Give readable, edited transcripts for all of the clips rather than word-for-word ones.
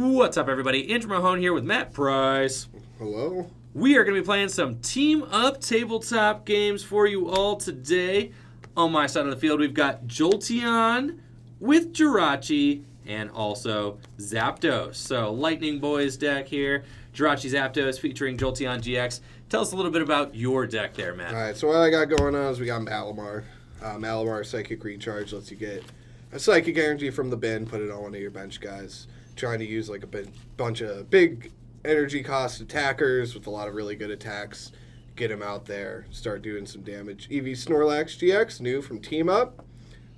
What's up, everybody? Andrew Mahone here with Matt Price. Hello. We are going to be playing some team-up tabletop games for you all today. On my side of the field, we've got Jolteon with Jirachi and also Zapdos. So, Lightning Boys deck here. Jirachi Zapdos featuring Jolteon GX. Tell us a little bit about your deck there, Matt. All right, so what I got going on is we got Malamar. Malamar Psychic Recharge lets you get a Psychic Energy from the bin, put it on one of your bench guys. Trying to use like a bunch of big energy cost attackers with a lot of really good attacks. Get him out there, start doing some damage. Eevee Snorlax GX, new from Team Up.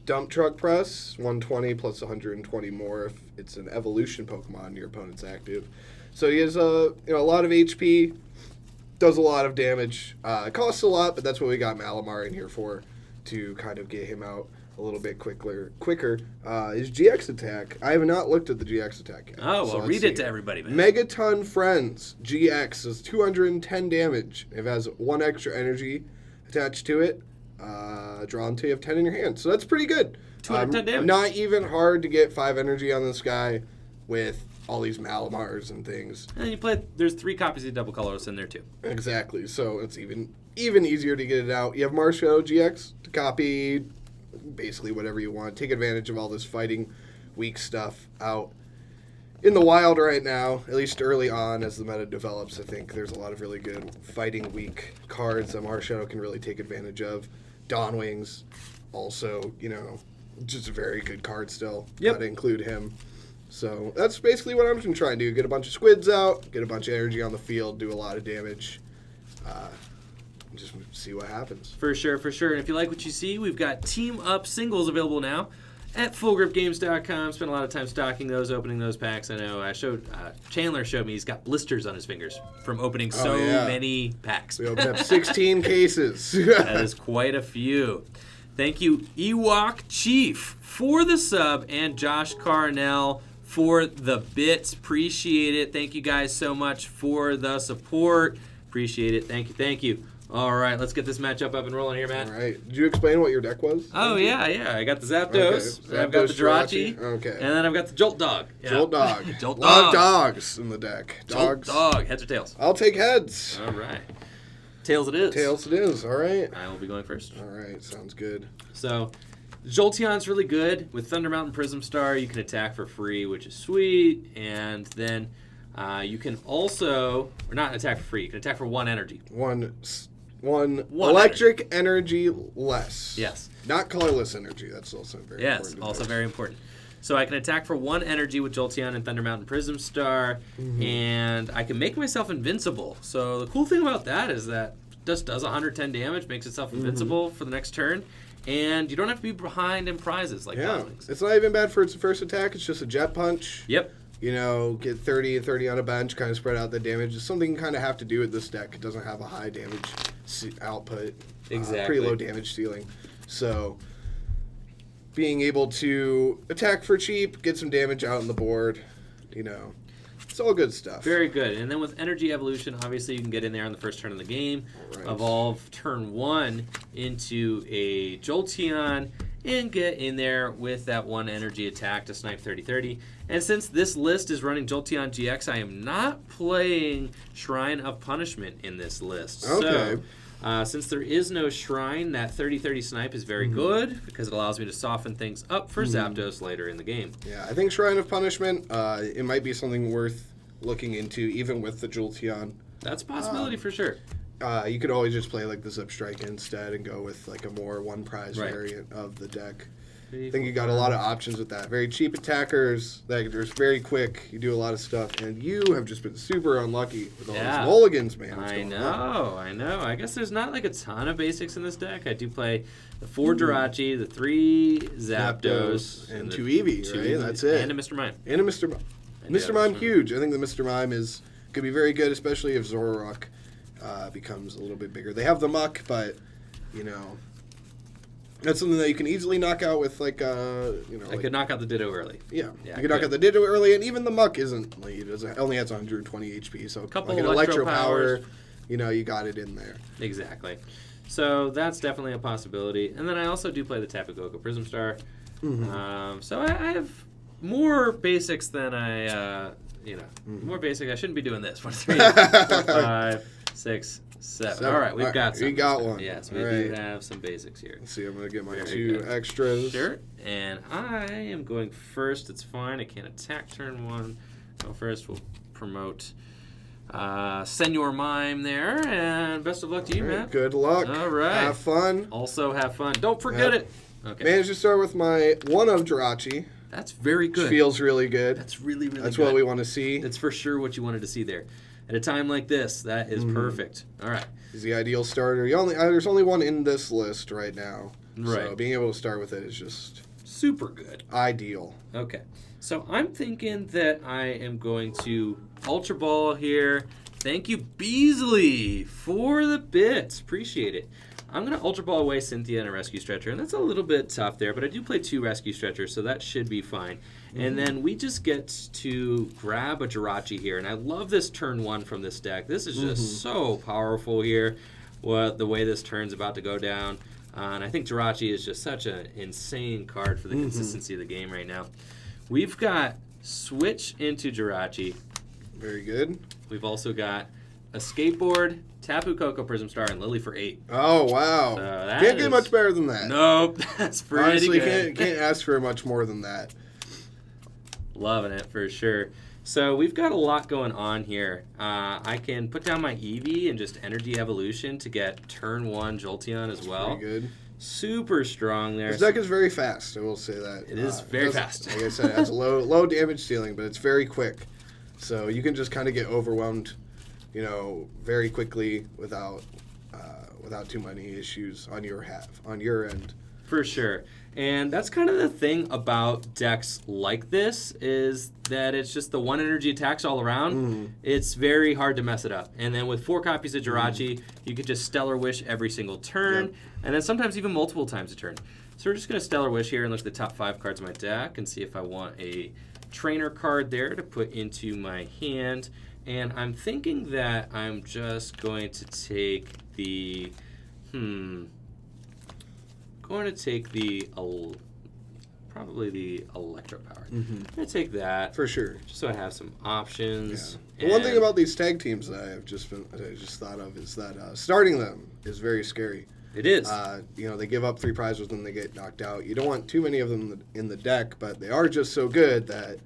Dump Truck Press, 120 plus 120 more if it's an evolution Pokemon and your opponent's active. So he has a lot of HP, does a lot of damage. It costs a lot, but that's what we got Malamar in here for, to kind of get him out a little bit quicker. His GX attack, I have not looked at the GX attack yet. Oh, well, read it to everybody, man. Megaton Friends GX does 210 damage. It has 1 extra energy attached to it. Draw until you have 10 in your hand. So that's pretty good. 210 damage. Not even hard to get 5 energy on this guy with all these Malamars and things. And there's 3 copies of Double Colors in there, too. Exactly. So it's even easier to get it out. You have Marshadow GX to copy basically whatever you want. Take advantage of all this fighting weak stuff out in the wild right now, at least early on as the meta develops. I think there's a lot of really good fighting weak cards that Marshadow can really take advantage of. Dawnwings, also, just a very good card still. Yep. Gotta include him. So that's basically what I'm going to try and do. Get a bunch of squids out, get a bunch of energy on the field, do a lot of damage. Just see what happens. For sure. And if you like what you see, we've got team-up singles available now at fullgripgames.com. Spent a lot of time stocking those, opening those packs. I know Chandler showed me he's got blisters on his fingers from opening many packs. We opened up 16 cases. That is quite a few. Thank you, Ewok Chief, for the sub, and Josh Carnell for the bits. Appreciate it. Thank you guys so much for the support. Appreciate it. Thank you. All right, let's get this matchup up and rolling here, Matt. All right. Did you explain what your deck was? Oh, yeah. I got the Zapdos. Okay. I've got the Jirachi. Okay. And then I've got the Jolt Dog. Yeah. Jolt Dog. Jolt A lot of Dog. dogs in the deck. Jolt Dogs. Dog. Heads or tails? I'll take heads. All right. Tails it is. Tails it is. All right. I will be going first. All right. Sounds good. So, Jolteon's really good. With Thunder Mountain Prism Star, you can attack for free, which is sweet. And then you can also, or not attack for free, you can attack for 1 energy. One electric energy less. Yes. Not colorless energy. That's also very important. Yes, also very important. So I can attack for 1 energy with Jolteon and Thunder Mountain Prism Star, and I can make myself invincible. So the cool thing about that is that it just does 110 damage, makes itself invincible for the next turn, and you don't have to be behind in prizes like Dawnwings. It's not even bad for its first attack. It's just a jet punch. Yep. Get 30 and 30 on a bench, kind of spread out the damage. It's something you kind of have to do with this deck. It doesn't have a high damage output. Exactly. Pretty low damage ceiling. So being able to attack for cheap, get some damage out on the board, it's all good stuff. Very good. And then with Energy Evolution, obviously you can get in there on the first turn of the game, evolve turn 1 into a Jolteon, and get in there with that 1 energy attack to snipe 30-30. And since this list is running Jolteon GX, I am not playing Shrine of Punishment in this list. Okay. So, since there is no Shrine, that 30-30 snipe is very good because it allows me to soften things up for Zapdos later in the game. Yeah, I think Shrine of Punishment, it might be something worth looking into, even with the Jolteon. That's a possibility for sure. You could always just play like the Zip Strike instead and go with like a more 1 prize variant of the deck. I think you got a lot of options with that. Very cheap attackers, they're very quick, you do a lot of stuff, and you have just been super unlucky with all these mulligans, man. I know. I guess there's not like a ton of basics in this deck. I do play the 4 Jirachi, the 3 Zapdos, and 2 Eevee, right? That's it. And a Mr. Mime. Mr. Mime huge. I think the Mr. Mime could be very good, especially if Zoroark becomes a little bit bigger. They have the Muck, but that's something that you can easily knock out with I could knock out the Ditto early. Yeah, you can knock out the Ditto early, and even the Muck isn't it only has 120 HP, so couple like an electro power, you got it in there. Exactly. So that's definitely a possibility. And then I also do play the Tapu Koko Prism Star. So I have more basics than I more basic. I shouldn't be doing this. 1, 3, 4, 5, 6, 7. All right, we've got some. We got one. Yes, we do have some basics here. Let's see, I'm going to get my Very 2 good. extras. Sure. And I am going first. It's fine. I can't attack turn 1. Go first. We'll promote Senor Mime there. And best of luck to you, man. Good luck. All right. Have fun. Also have fun. Don't forget it. Okay. Managed to start with my one of Jirachi. That's very good. Which feels really good. That's really good. That's what we want to see. That's for sure what you wanted to see there. At a time like this, that is perfect. All right. He's the ideal starter. There's only one in this list right now. Right. So being able to start with it is just super good. Ideal. Okay. So I'm thinking that I am going to Ultra Ball here. Thank you, Beasley, for the bits. Appreciate it. I'm going to Ultra Ball away Cynthia and a Rescue Stretcher, and that's a little bit tough there, but I do play 2 Rescue Stretchers, so that should be fine. And then we just get to grab a Jirachi here, and I love this turn 1 from this deck. This is just so powerful here, the way this turn's about to go down. And I think Jirachi is just such an insane card for the consistency of the game right now. We've got Switch into Jirachi. Very good. We've also got a Skateboard, Tapu Koko, Prism Star, and Lily for 8. Oh, wow. So can't get much better than that. Nope. That's pretty Honestly, good. can't ask for much more than that. Loving it for sure. So we've got a lot going on here. I can put down my Eevee and just Energy Evolution to get turn 1 Jolteon as well. Pretty good. Super strong there. This deck is very fast, I will say that. It is very fast. Like I said, it has a low damage ceiling, but it's very quick. So you can just kind of get overwhelmed, very quickly without too many issues on your end. For sure. And that's kind of the thing about decks like this is that it's just the 1 energy attacks all around. It's very hard to mess it up. And then with 4 copies of Jirachi, you could just Stellar Wish every single turn, and then sometimes even multiple times a turn. So we're just going to Stellar Wish here and look at the top 5 cards of my deck and see if I want a trainer card there to put into my hand. And I'm thinking that I'm just going to take the... going to take probably the Electro Power. I'm going to take that. For sure. Just so I have some options. Yeah. One thing about these tag teams that I just thought of is that starting them is very scary. It is. They give up 3 prizes when they get knocked out. You don't want too many of them in the deck, but they are just so good that,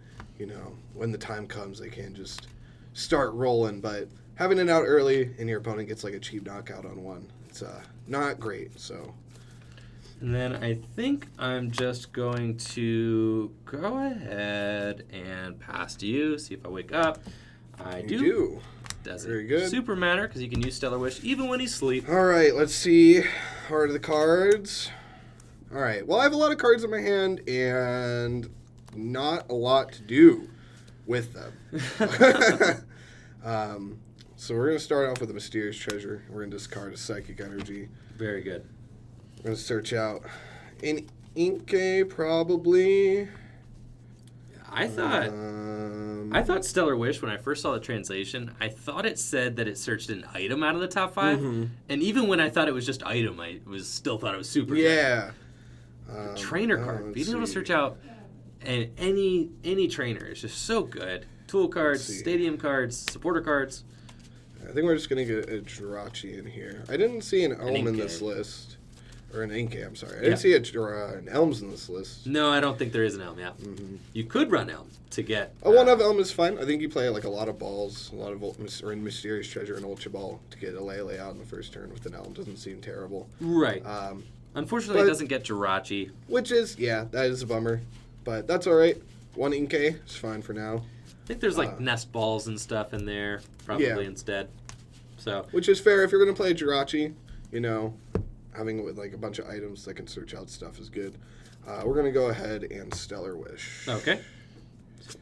when the time comes, they can just start rolling. But having it out early and your opponent gets like a cheap knockout on 1, it's not great. So. And then I think I'm just going to go ahead and pass to you, see if I wake up. I do. Doesn't Very good. super matter because you can use Stellar Wish even when he's asleep. All right, let's see. Heart of the cards. All right, well, I have a lot of cards in my hand and not a lot to do with them. So we're going to start off with a Mysterious Treasure. We're going to discard a Psychic Energy. Very good. We're going to search out an Inkay, probably. I thought Stellar Wish, when I first saw the translation, I thought it said that it searched an item out of the top 5. And even when I thought it was just item, I still thought it was super good. Trainer card. Being able to search out any trainer is just so good. Tool cards, stadium cards, supporter cards. I think we're just going to get a Jirachi in here. I didn't see an Elm in this list. Or an Inkay, I'm sorry. I didn't see an Elms in this list. No, I don't think there is an Elm, You could run Elm to get... A one-of Elm is fine. I think you play like a lot of balls, a lot of Mysterious Treasure and Ultra Ball to get a Lele out in the first turn with an Elm. Doesn't seem terrible. Right. Unfortunately, it doesn't get Jirachi. Which is, that is a bummer. But that's all right. 1 Inkay is fine for now. I think there's like nest balls and stuff in there, probably instead. So, which is fair if you're going to play Jirachi, having it with like a bunch of items that can search out stuff is good. We're going to go ahead and Stellar Wish. Okay.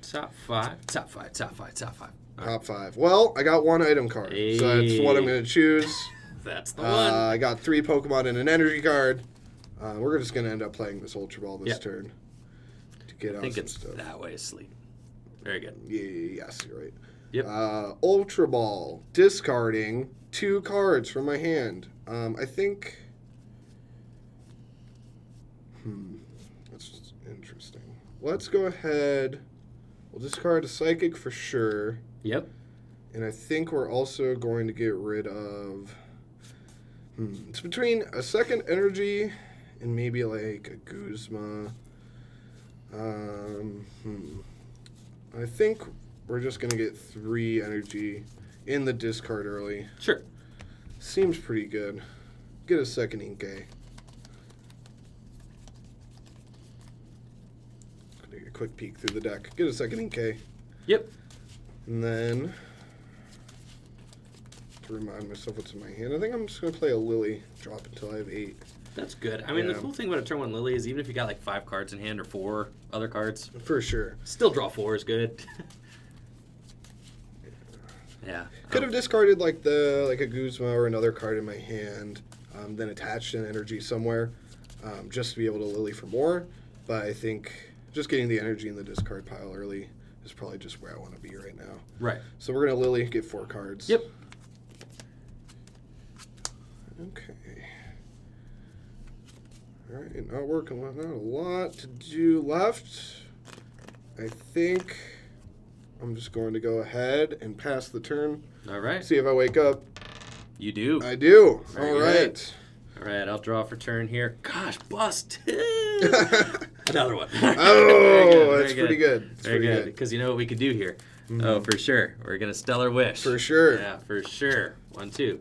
Top 5. Top 5. Well, I got 1 item card, so that's what I'm going to choose. That's the one. I got 3 Pokemon and an energy card. We're just going to end up playing this Ultra Ball this turn to get out some stuff. That way asleep. Very good. Yes, you're right. Yep. Ultra Ball, discarding 2 cards from my hand. I think... that's interesting. Let's go ahead We'll discard a Psychic for sure. Yep. And I think we're also going to get rid of... It's between a second energy and maybe like a Guzma. I think we're just going to get 3 energy in the discard early. Sure. Seems pretty good. Get a second Inkay. Take a quick peek through the deck. Get a second Inkay. Yep. And then, to remind myself what's in my hand, I think I'm just going to play a Lily. Drop until I have 8. That's good. I mean, the cool thing about a turn 1 Lily is even if you got like 5 cards in hand or 4 other cards, For sure. still draw 4 is good. Yeah. Could have discarded like a Guzma or another card in my hand, then attached an energy somewhere, just to be able to Lily for more. But I think just getting the energy in the discard pile early is probably just where I want to be right now. Right. So we're gonna Lily, get 4 cards. Yep. Okay. All right, not working. Not a lot to do left. I think I'm just going to go ahead and pass the turn. All right. See if I wake up. You do. I do. Very All good. right. All right, I'll draw for turn here. Gosh, bust. Another one. Oh, that's pretty good. That's Very pretty good. Because you know what we could do here? Oh, for sure. We're going to Stellar Wish. For sure. Yeah, for sure. 1, 2,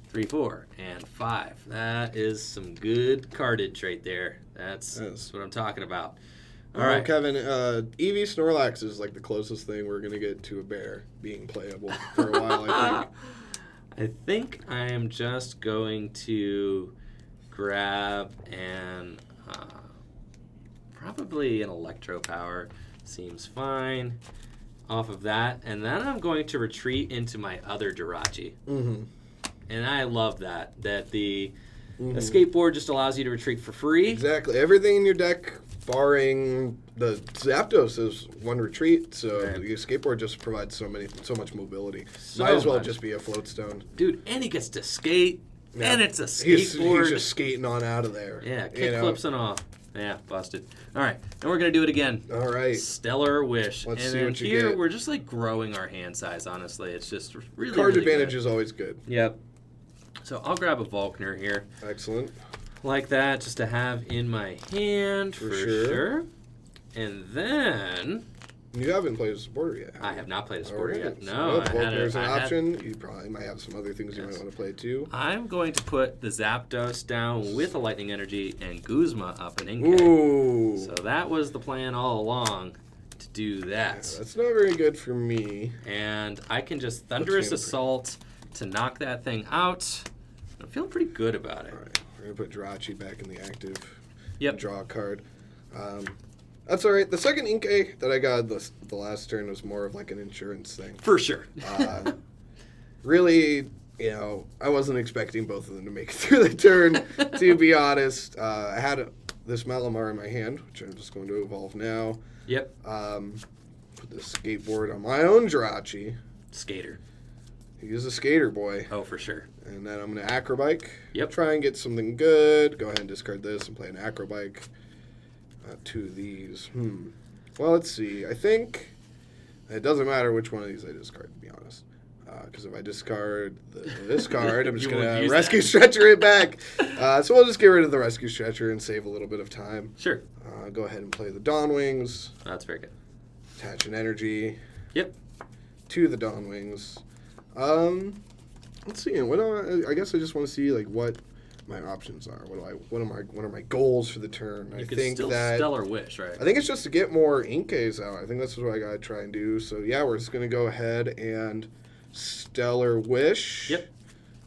3, 4, and 5. That is some good cardage right there. That's what I'm talking about. All right. Kevin, Eevee Snorlax is like the closest thing we're going to get to a bear being playable for a while, I think. I think I am just going to grab probably an Electro Power. Seems fine. Off of that. And then I'm going to retreat into my other Jirachi. Mm-hmm. And I love that the escape board just allows you to retreat for free. Exactly. Everything in your deck, barring the Zapdos, is one retreat. So the skateboard just provides so much mobility. Might as well just be a float stone. Dude, and he gets to skate, and it's a He's skateboard. just skating on out of there. Yeah, kick flips and all. Yeah, busted. All right, and we're going to do it again. All right. Stellar Wish. Let's and see then what you here, get. we're just like growing our hand size, honestly. It's just really Card really advantage good. is always good. Yep. So I'll grab a Volkner here. Excellent. Like that, just to have in my hand for sure. And then... You haven't played a supporter yet. I have not played a supporter yet. So No, there's an option. You probably might have some other things you might want to play too. I'm going to put the Zapdos down with a Lightning Energy and Guzma up an Inkay. Ooh. So that was the plan all along, to do that. Yeah, that's not very good for me. And I can just Thunderous Assault to knock that thing out. I'm feeling pretty good about it. All right, we're going to put Jirachi back in the active. Yep. Draw a card. That's all right. The second Inkay that I got the last turn was more of like an insurance thing. For sure. Really, I wasn't expecting both of them to make it through the turn, to be honest. I had this Malamar in my hand, which I'm just going to evolve now. Yep. Put the skateboard on my own Jirachi. Skater. He's a skater boy. Oh, for sure. And then I'm going to Acrobike. Yep. Try and get something good. Go ahead and discard this and play an Acrobike. 2 of these. Well, let's see. I think it doesn't matter which one of these I discard, to be honest. Because if I discard this card, I'm just going to Rescue Stretcher it back. So we'll just get rid of the Rescue Stretcher and save a little bit of time. Sure. Go ahead and play the Dawn Wings. That's very good. Attach an energy. Yep. To the Dawn Wings. Let's see. I guess I just want to see like what my options are. What are my goals for the turn? You could still Stellar Wish, right? I think it's just to get more Inkays out. I think that's what I gotta try and do. So yeah, we're just gonna go ahead and Stellar Wish. Yep.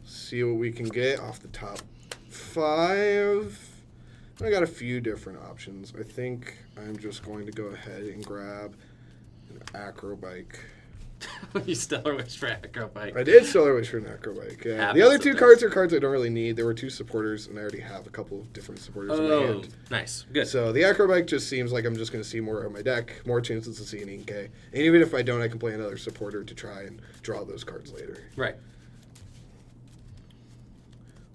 See what we can get off the top 5. I got a few different options. I think I'm just going to go ahead and grab an Acrobike. You Stellar Wish for Acrobike. I did Stellar Wish for an Acrobike. Yeah. The other 2 cards are cards I don't really need. There were 2 supporters, and I already have a couple of different supporters in my hand. Nice. Good. So the Acrobike just seems like I'm just going to see more of my deck, more chances to see an Inkay. And even if I don't, I can play another supporter to try and draw those cards later. Right.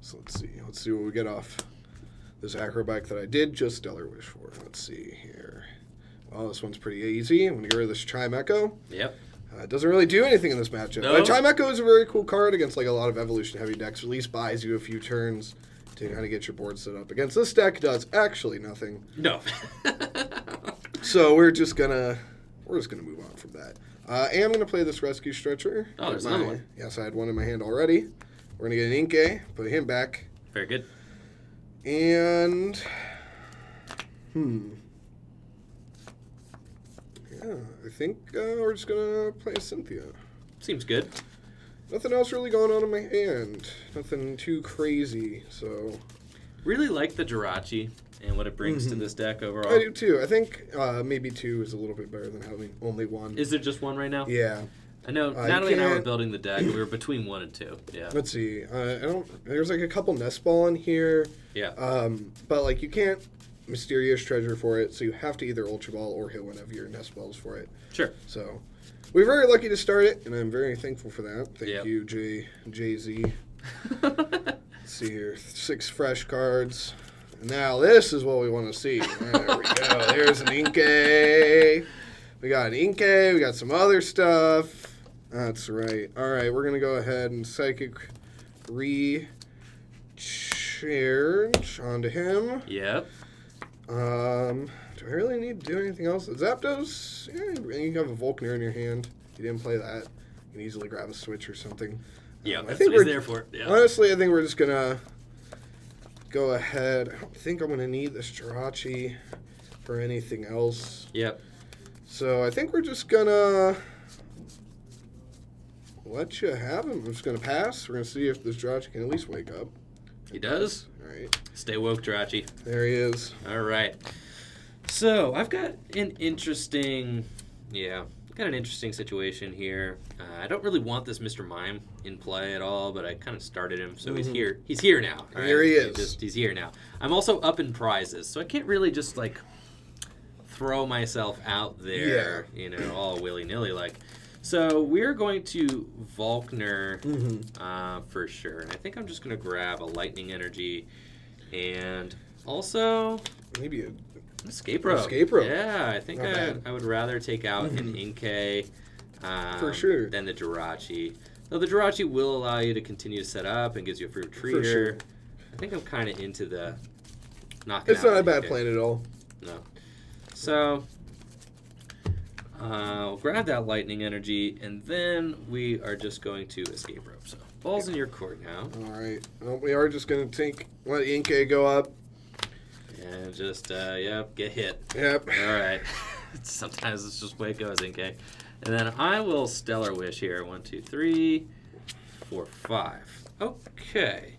So let's see what we get off this Acrobike that I did just Stellar Wish for. Let's see here. Well, this one's pretty easy. I'm going to get rid of this Chimecho. Yep. It doesn't really do anything in this matchup. No. Chimecho is a very cool card against like a lot of evolution-heavy decks. At least buys you a few turns to kind of get your board set up. Against this deck, does actually nothing. No. So we're just gonna move on from that. And I'm gonna play this Rescue Stretcher. Oh, there's another one. Yes, I had one in my hand already. We're gonna get an Inkay, put him back, Very good. and yeah, I think we're just gonna play a Cynthia. Seems good. Nothing else really going on in my hand. Nothing too crazy. So Really like the Jirachi and what it brings to this deck overall. I do too. I think maybe 2 is a little bit better than having only 1. Is there just 1 right now? Yeah. I know Natalie and I were building the deck. We were between 1 and 2. Yeah. Let's see. There's like a couple nest ball in here. Yeah. But like you can't mysterious treasure for it, so you have to either Ultra Ball or hit one of your nest balls for it. Sure. So we're very lucky to start it, and I'm very thankful for that. Thank you, Jay-Z. Let's see here. 6 fresh cards. And now this is what we want to see. There we go. There's an Inkay. We got an Inkay. We got some other stuff. That's right. All right, we're going to go ahead and Psychic Recharge onto him. Yep. Do I really need to do anything else? Zapdos, you have a Volkner in your hand. You didn't play that. You can easily grab a switch or something. Yeah, I that's think what he's there for. Yeah. Honestly, I think we're just going to go ahead. I don't think I'm going to need this Jirachi for anything else. Yep. So I think we're just going to let you have him. I'm just going to pass. We're going to see if this Jirachi can at least wake up. He does. All right. Stay woke, Jirachi. There he is. All right. So I've got an interesting situation here. I don't really want this Mr. Mime in play at all, but I kind of started him, so he's here. He's here now. All Here right? he is. He's here now. I'm also up in prizes, so I can't really just like throw myself out there, all willy-nilly like. So we're going to Volkner for sure. And I think I'm just going to grab a Lightning Energy and also Maybe an Escape Rope. Escape Rope. Yeah, I think Not bad. I would rather take out an Inkay For sure. than the Jirachi. Though the Jirachi will allow you to continue to set up and gives you a free retreater. For sure. I think I'm kind of into the knocking It's out not a an bad Inkay. plan at all. No. So we'll grab that Lightning Energy, and then we are just going to Escape Rope. So ball's in your court now. All right. Well, we are just going to let Inkay go up. And just, get hit. Yep. All right. Sometimes it's just the way it goes, Inkay. And then I will Stellar Wish here. 1, 2, 3, 4, 5. Okay.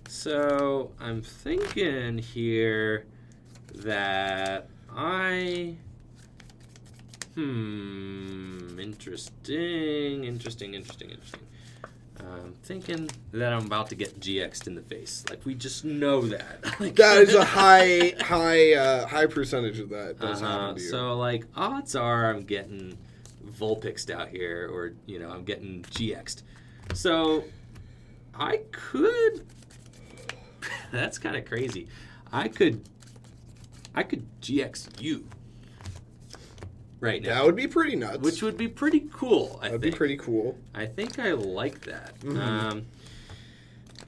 So I'm thinking here that interesting. I'm thinking that I'm about to get GX'd in the face. Like, we just know that. Like, That is a high percentage of that does happen to you. So, like, odds are I'm getting Vulpixed out here, or, I'm getting GX'd. So, I could... That's kind of crazy. I could GX you right now. That would be pretty nuts. Which would be pretty cool, I think. That'd be pretty cool. I think I like that.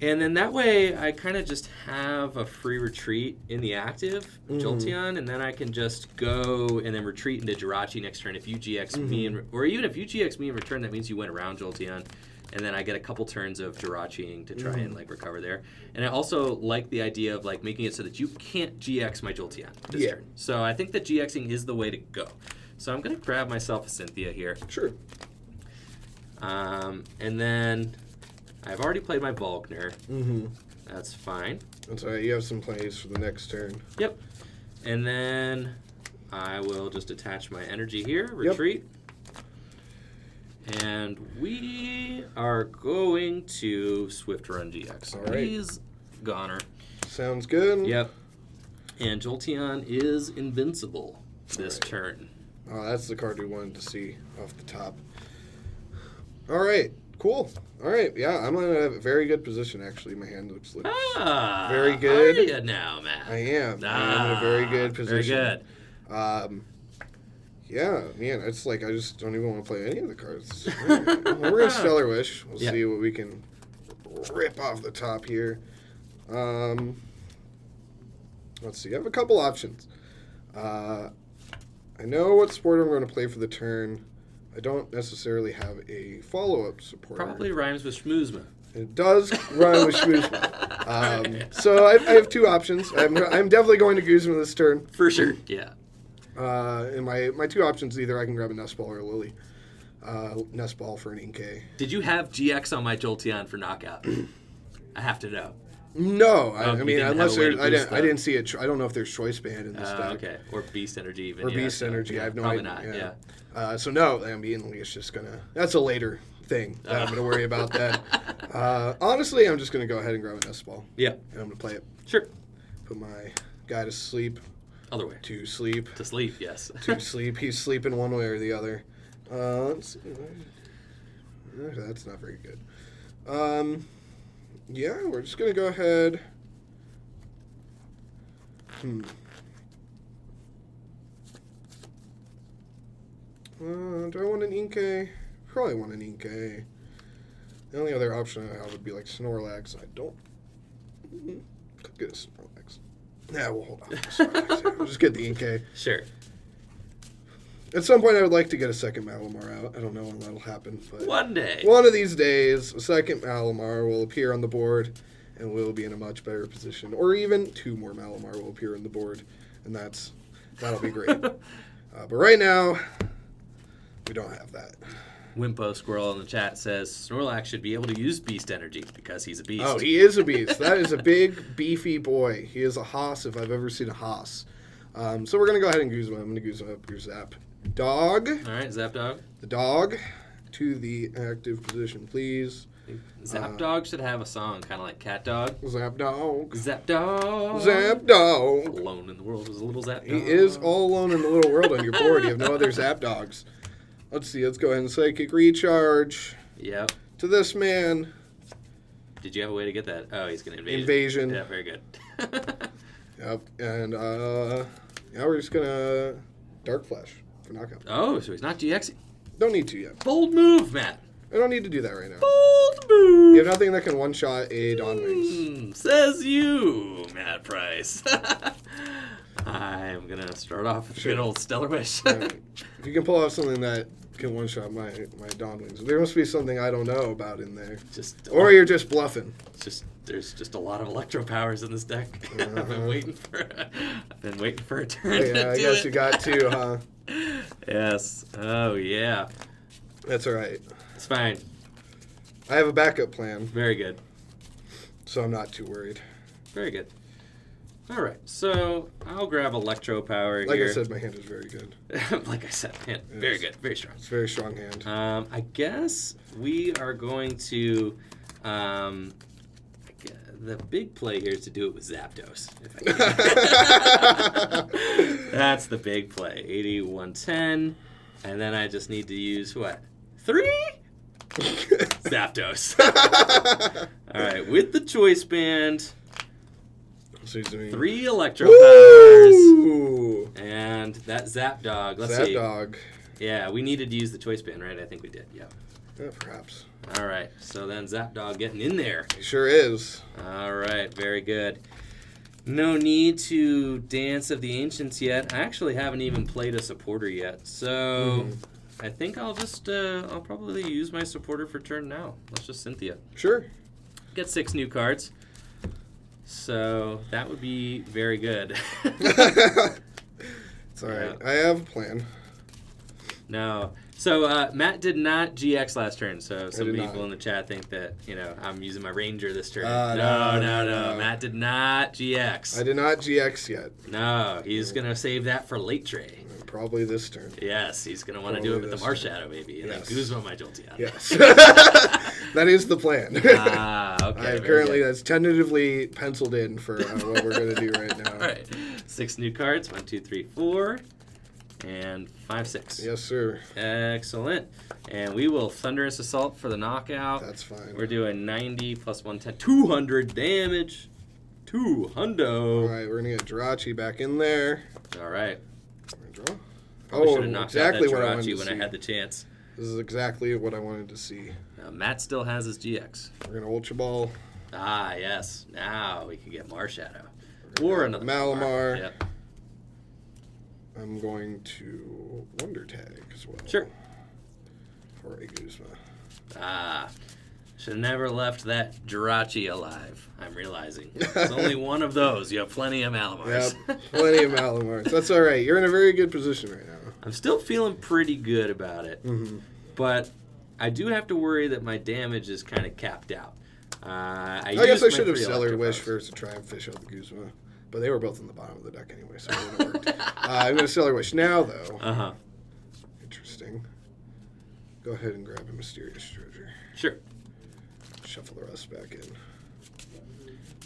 And then that way, I kind of just have a free retreat in the active Jolteon, and then I can just go and then retreat into Jirachi next turn. If you GX me, or even if you GX me in return, that means you went around Jolteon, and then I get a couple turns of Jirachiing to try and like recover there. And I also like the idea of like making it so that you can't GX my Jolteon this turn. So I think that GXing is the way to go. So I'm going to grab myself a Cynthia here. Sure. And then I've already played my Volkner. That's fine. That's all right. You have some plays for the next turn. Yep. And then I will just attach my energy here, retreat. And we are going to Swift Run GX. All right. He's goner. Sounds good. Yep. And Jolteon is invincible this turn. Oh, that's the card we wanted to see off the top. All right. Cool. All right. Yeah, I'm in a very good position, actually. My hand looks very good. Are you now, Matt? I am. I am in a very good position. Very good. Yeah, man, it's like I just don't even want to play any of the cards. Right. Well, we're going to Stellar Wish. We'll see what we can rip off the top here. Let's see. I have a couple options. I know what support I'm going to play for the turn. I don't necessarily have a follow-up supporter. Probably rhymes with Schmoozma. It does rhyme with Schmoozma. So I have two options. I'm definitely going to Guzma this turn. For sure, yeah. And my two options, either I can grab a Nest Ball or a Lily. Nest Ball for an Inkay. Did you have GX on my Jolteon for knockout? I have to know. No, I mean, unless there's, I didn't see it. I don't know if there's Choice Band in this deck. Okay, or Beast Energy even. Or Beast Energy, I have no probably idea. Probably not, yeah. So no, I mean, it's just gonna, that's a later thing that I'm gonna worry about that. Honestly, I'm just gonna go ahead and grab a Nest Ball. Yeah. And I'm gonna play it. Sure. Put my guy to sleep. Other way. To sleep. To sleep, yes. To sleep. He's sleeping one way or the other. Let's see. That's not very good. Yeah, we're just going to go ahead. Do I want an Inkay? Probably want an Inkay. The only other option I have would be like Snorlax. I don't. Could get a Snorlax. Yeah, we'll hold on. We'll just get the Inkay. Sure. At some point, I would like to get a second Malamar out. I don't know when that'll happen, but one day, one of these days, a second Malamar will appear on the board, and we'll be in a much better position. Or even two more Malamar will appear on the board, and that'll be great. But right now, we don't have that. Wimpo Squirrel in the chat says Snorlax should be able to use Beast Energy because he's a beast. Oh, he is a beast. That is a big, beefy boy. He is a hoss if I've ever seen a hoss. So we're going to go ahead and Guzma. I'm going to Guzma up your Zap Dog. All right, Zapdog. The dog to the active position, please. Zapdog should have a song, kind of like Cat Dog. Zapdog. Zapdog. Zapdog. Alone in the world is a little Zapdog. He is all alone in the little world on your board. You have no other Zapdogs. Let's see. Let's go ahead and Psychic Recharge. Yep. To this man. Did you have a way to get that? Oh, he's going to Invasion. Yeah, very good. Yep. And now we're just going to Dark Flash for knockout. Oh, so he's not GXing. Don't need to yet. Bold move, Matt. I don't need to do that right now. Bold move. You have nothing that can one-shot a Dawn Wings. Says you, Matt Price. I'm going to start off with good old Stellar Wish. Right. If you can pull off something that can one-shot my Dawn Wings, there must be something I don't know about in there. Or you're just bluffing. There's just a lot of electro powers in this deck. I've been waiting for a turn. Oh, yeah, I guess you got two, huh? Yes. Oh yeah. That's all right. It's fine. I have a backup plan. Very good. So I'm not too worried. Very good. All right. So I'll grab electro power like here. I said, my hand is very good. Like I said, man, very good, very strong. It's a very strong hand. I guess we are going to. The big play here is to do it with Zapdos. If I can. That's the big play. 80, 110. And then I just need to use what? 3? Zapdos. All right. With the Choice Band. So he's doing 3 electro powers. And that Zapdog. Let's see. Zapdog. Yeah, we needed to use the Choice Band, right? I think we did. Yeah. Yeah, perhaps. All right, so then Zapdog getting in there. He sure is. All right, very good. No need to Dance of the Ancients yet. I actually haven't even played a supporter yet, so I think I'll just I'll probably use my supporter for turn now. Let's just Cynthia. Sure. Get 6 new cards. So that would be very good. It's all right. Yeah. I have a plan. No. So Matt did not GX last turn, so some people in the chat think that, I'm using my Ranger this turn. No. Matt did not GX. I did not GX yet. No, he's going to save that for late tray. Probably this turn. Yes, he's going to want to do it with the Marshadow, maybe, and then Guzma my Jolteon. Yes. That is the plan. Okay. Currently, that's tentatively penciled in for what we're going to do right now. All right. 6 new cards. 1, 2, 3, 4. And 5, 6. Yes, sir. Excellent. And we will Thunderous Assault for the knockout. That's fine. We're doing 90 plus 110. 200 damage. 200. All right, we're going to get Jirachi back in there. All right. Draw. Probably should have knocked exactly out what I that wanted Jirachi to when see. I had the chance. This is exactly what I wanted to see. Now, Matt still has his GX. We're going to Ultra Ball. Ah, yes. Now we can get Marshadow. Or another Malamar. Yep. I'm going to Wonder Tag as well. Sure. For a Guzma. Ah. Should have never left that Jirachi alive, I'm realizing. There's only one of those. You have plenty of Malamars. Yep, plenty of Malamars. That's all right. You're in a very good position right now. I'm still feeling pretty good about it. Mm-hmm. But I do have to worry that my damage is kind of capped out. I guess I should have three Stellar Wish Electropowers. first to try and fish out the Guzma. But they were both in the bottom of the deck anyway, so it wouldn't have worked. I'm going to Stellar Wish now, though. Uh-huh. Interesting. Go ahead and grab a Mysterious Treasure. Sure. Shuffle the rest back in.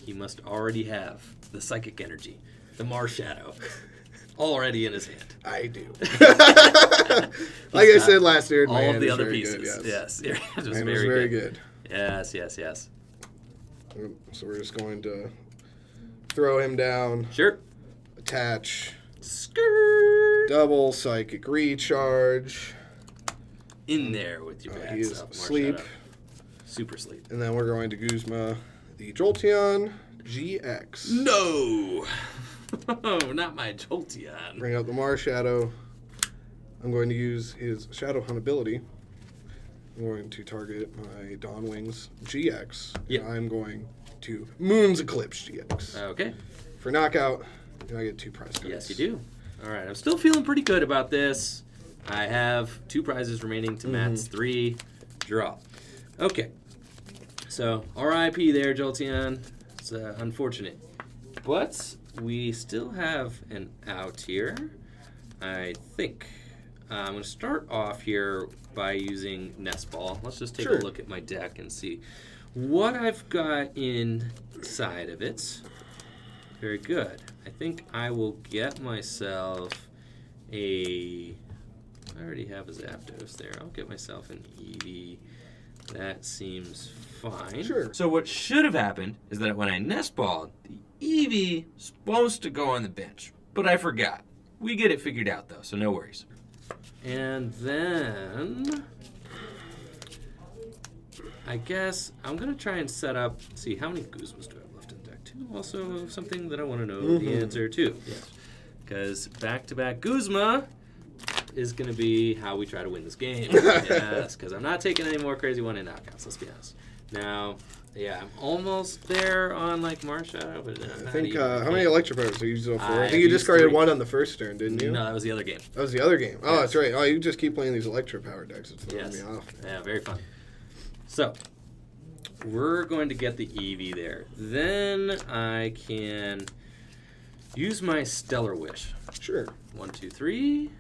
He must already have the Psychic Energy, the Marshadow, already in his hand. I do. Like I said last year, all of the other pieces. Good, yes. Yes. It was Mine very, was very good. good. Yes, yes, yes. So we're just going to throw him down, Sure. attach, Skirt. double Psychic Recharge. In there with your bad He is stuff. asleep. Marshadow. Super sleep. And then we're going to Guzma the Jolteon GX. No! Not my Jolteon. Bring out the Marshadow. I'm going to use his Shadow Hunt ability. I'm going to target my Dawn Wings GX. Yep. And I'm going to Moon's Eclipse GX. Okay. For knockout, I get 2 prize cards. Yes, you do. All right. I'm still feeling pretty good about this. I have 2 prizes remaining to Matt's 3. Draw. Okay. So, R.I.P. there, Jolteon. It's unfortunate. But we still have an out here, I think. I'm going to start off here by using Nest Ball. Let's just take a look at my deck and see what I've got inside of it. Very good. I think I will get myself a... I already have a Zapdos there. I'll get myself an Eevee. That seems fine. Sure. So what should have happened is that when I Nest Balled, the Eevee is supposed to go on the bench. But I forgot. We get it figured out, though, so no worries. And then... I guess I'm going to try and set up... See, how many Guzmas do I have left in deck? 2. Also, something that I want to know the answer to. Yes. Because back-to-back Guzma is going to be how we try to win this game. Yes, because I'm not taking any more crazy one in knockouts, let's be honest. Now, yeah, I'm almost there on, like, Marshadow, but I think, how many Electropowers are you using? 4? I think you used discarded 3. 1 on the first turn, didn't you? No, that was the other game. That was the other game. Oh, Yes. that's right. Oh, you just keep playing these Electropower decks. It's throwing me off. Yeah, very fun. So, we're going to get the Eevee there. Then I can use my Stellar Wish. Sure. 1, 2, 3,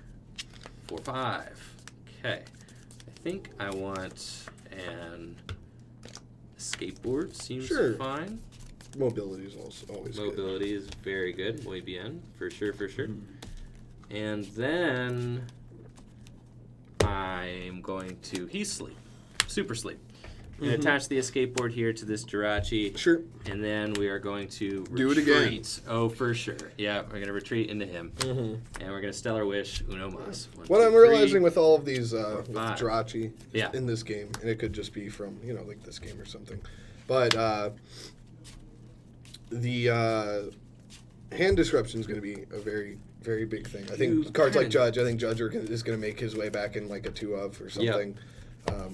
4, 5. Okay. I think I want an skateboard. Seems fine. Mobility is also always good. Mobility is very good. Muy bien. For sure, for sure. And then I'm going to He's Sleep. Super Sleep. I'm going to attach the escape board here to this Jirachi. Sure. And then we are going to Do it retreat. again. Oh, for sure. Yeah, we're going to retreat into him. And we're going to Stellar Wish Uno Mas. 1, What 2, I'm 3. realizing with all of these with 5. Jirachi Yeah. in this game, and it could just be from, like this game or something, but the hand disruption is going to be a very, very big thing. I think cards like Judge, is going to make his way back in like a 2-of or something.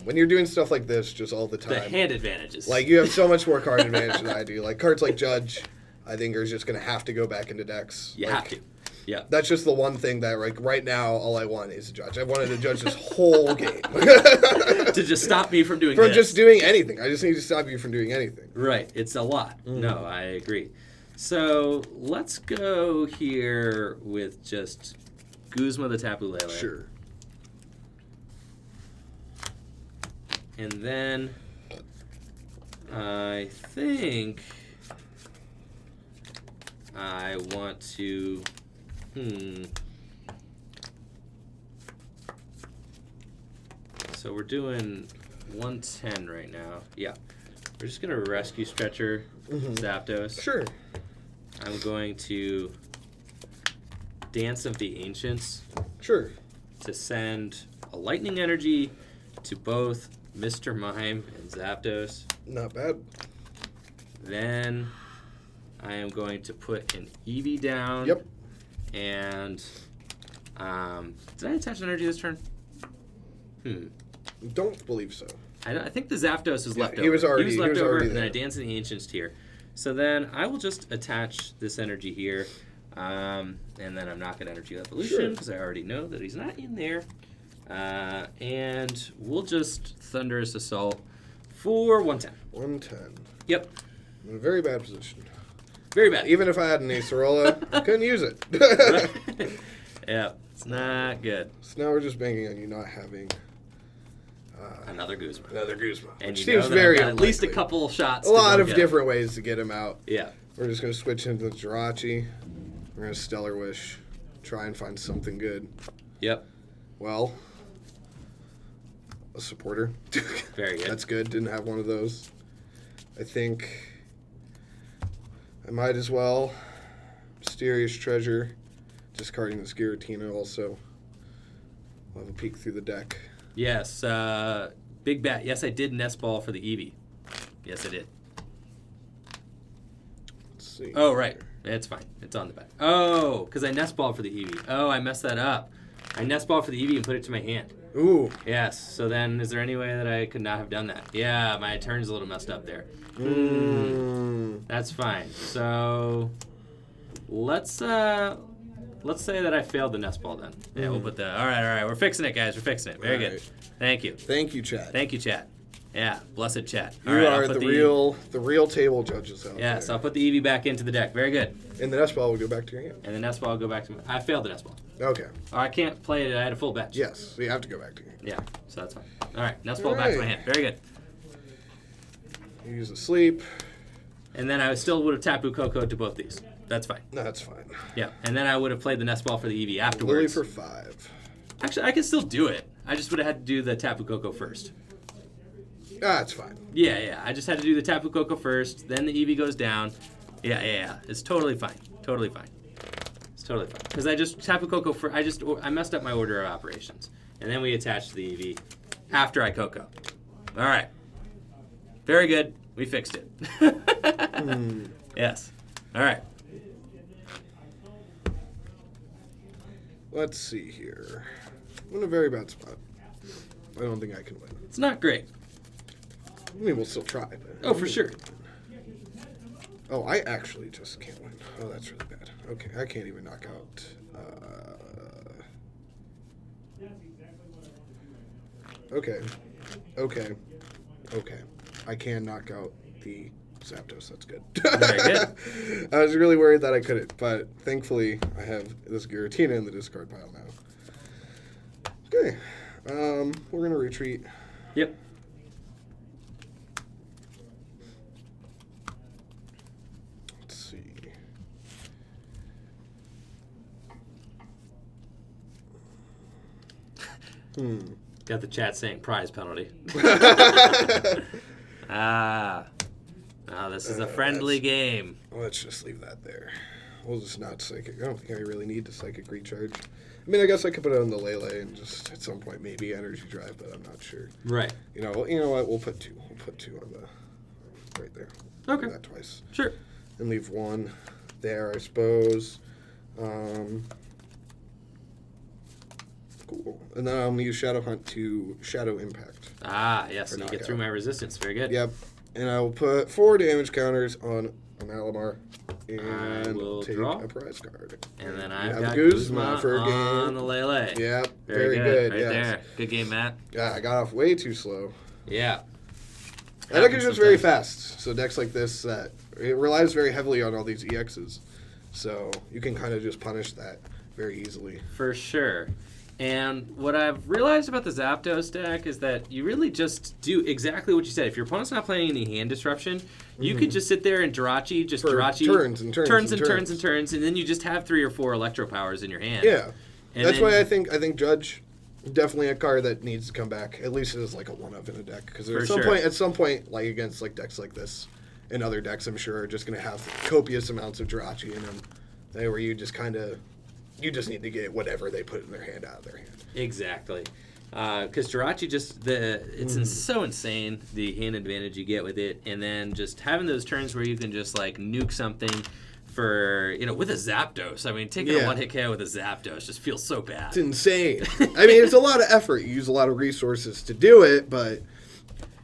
When you're doing stuff like this just all the time. The hand advantages. Like, you have so much more card advantage than I do. Like, cards like Judge, I think, are just going to have to go back into decks. You have to. Yeah. That's just the one thing that, like, right now, all I want is a Judge. I wanted to judge this whole game. To just stop me from doing this. Just doing anything. I just need to stop you from doing anything. Right. It's a lot. No, I agree. So, let's go here with just Guzma the Tapu Lele. Sure. And then I think I want to So we're doing 110 right now. Yeah. We're just going to rescue Stretcher Zapdos. Sure. I'm going to Dance of the Ancients. Sure. to send a lightning energy to both Mr. Mime and Zapdos. Not bad. Then I am going to put an Eevee down. Yep. And did I attach energy this turn? Don't believe so. I think the Zapdos is left over. He was already left over, and then there. I Dance in the Ancients tier. So then I will just attach this energy here, and then I'm not going to Energy Evolution because I already know that he's not in there. And we'll just Thunderous Assault for 110. 110. Yep. I'm in a very bad position. Very bad. Even if I had an Acerola, I couldn't use it. Yeah, it's not good. So now we're just banking on you not having Another Guzma. another Guzma. And Which you know seems that very I've got at least a unlikely. couple shots. A lot of get different ways to get him out. Yeah. We're just going to switch into the Jirachi. We're going to Stellar Wish. Try and find something good. Yep. Well, a supporter. Very good. That's good. Didn't have one of those. I think I might as well. Mysterious Treasure. Discarding this Giratina also. We'll have a peek through the deck. Yes. Big bat. Yes, I did Nest Ball for the Eevee. Yes, I did. Let's see. Oh, right. It's fine. It's on the back. Oh, because I Nest Ball for the Eevee. Oh, I messed that up. I Nest Ball for the Eevee and put it to my hand. Ooh. Yes. So then, is there any way that I could not have done that? Yeah, my turn's a little messed up there. That's fine. So let's say that I failed the Nest Ball then. Yeah, we'll put the. All right. We're fixing it, guys. We're fixing it. Very good. Right. Thank you. Thank you, Chad. Thank you, chat. Yeah, blessed chat. You All right, are I'll put the real table judges out Yes, there. I'll put the Eevee back into the deck. Very good. And the Nest Ball will go back to your hand. And the Nest Ball will go back to my. I failed the Nest Ball. Okay. Oh, I can't play it. I had a full bench. Yes. So you have to go back to your hand. Yeah, so that's fine. All right, Nest Ball back to my hand. Very good. Use a sleep. And then I still would have Tapu Koko to both these. That's fine. No, that's fine. Yeah, and then I would have played the Nest Ball for the Eevee Lily afterwards. for 5. Actually, I could still do it. I just would have had to do the Tapu Koko first. That's fine. Yeah. I just had to do the Tapu Koko first. Then the Eevee goes down. Yeah. It's totally fine. Totally fine. It's totally fine. Because I just Tapu Koko for I messed up my order of operations, and then we attached the Eevee after I Koko. All right. Very good. We fixed it. Yes. All right. Let's see here. I'm in a very bad spot. I don't think I can win. It's not great. I mean, we'll still try. But Oh, for sure. Oh, I actually just can't win. Oh, that's really bad. Okay, I can't even knock out. Okay. I can knock out the Zapdos. That's good. Very good. I was really worried that I couldn't, but thankfully I have this Giratina in the discard pile now. Okay. We're gonna retreat. Yep. Let's see. Got the chat saying prize penalty. This is a friendly game. Let's just leave that there. We'll just not psychic. I don't think I really need to psychic recharge. I mean, I guess I could put it on the Lele and just at some point maybe energy drive, but I'm not sure. Right. You know what? We'll put 2. We'll put 2 on the right there. Okay. Do that twice. Sure. And leave 1 there, I suppose. Cool. And then I'm gonna use Shadow Hunt to Shadow Impact. Yes. Or You get knockout. through my resistance. Very good. Yep. And I will put 4 damage counters on a Malamar. I And will take draw. a prize card. And then You I've have got Guzma Guzma for a on game. the Lele. Yep. Very good. Right yes. there. Good game, Matt. Yeah, I got off way too slow. Yeah. That deck is Happens just very sometimes. fast. So decks like this, it relies very heavily on all these EXs. So you can kind of just punish that very easily. For sure. And what I've realized about the Zapdos deck is that you really just do exactly what you said. If your opponent's not playing any hand disruption, you could just sit there and Jirachi, For turns and turns, and then you just have 3 or 4 Electro Powers in your hand. Yeah. And That's then- why I think Judge, definitely a card that needs to come back. At least as like a 1-of in a deck. Because For at some point, like against like decks like this, and other decks I'm sure are just going to have copious amounts of Jirachi in them. Where you just kind of You just need to get whatever they put in their hand out of their hand. Exactly. Because Jirachi it's so insane, the hand advantage you get with it, and then just having those turns where you can just like nuke something for, with a Zapdos. I mean, taking a one-hit KO with a Zapdos just feels so bad. It's insane. I mean, it's a lot of effort. You use a lot of resources to do it, but,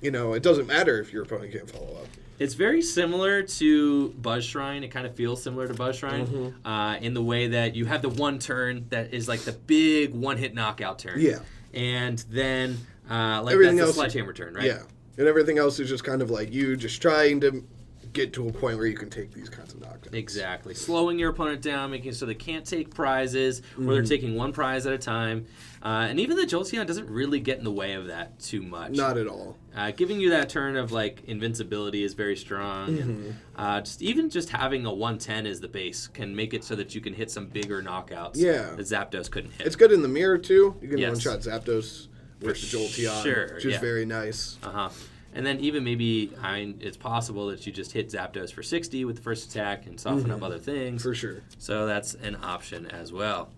it doesn't matter if your opponent can't follow up. It's very similar to Buzz Shrine. It kind of feels similar to Buzz Shrine in the way that you have the one turn that is like the big one-hit knockout turn. Yeah. And then, everything that's else, the sledgehammer turn, right? Yeah. And everything else is just kind of like you just trying to get to a point where you can take these kinds of knockdowns. Exactly. Slowing your opponent down, making so they can't take prizes, or they're taking one prize at a time. And even the Jolteon doesn't really get in the way of that too much. Not at all. Giving you that turn of like invincibility is very strong. And just having a 110 as the base can make it so that you can hit some bigger knockouts that Zapdos couldn't hit. It's good in the mirror too. You can one-shot Zapdos with the Jolteon, which is very nice. And then even maybe, it's possible that you just hit Zapdos for 60 with the first attack and soften up other things. For sure. So that's an option as well.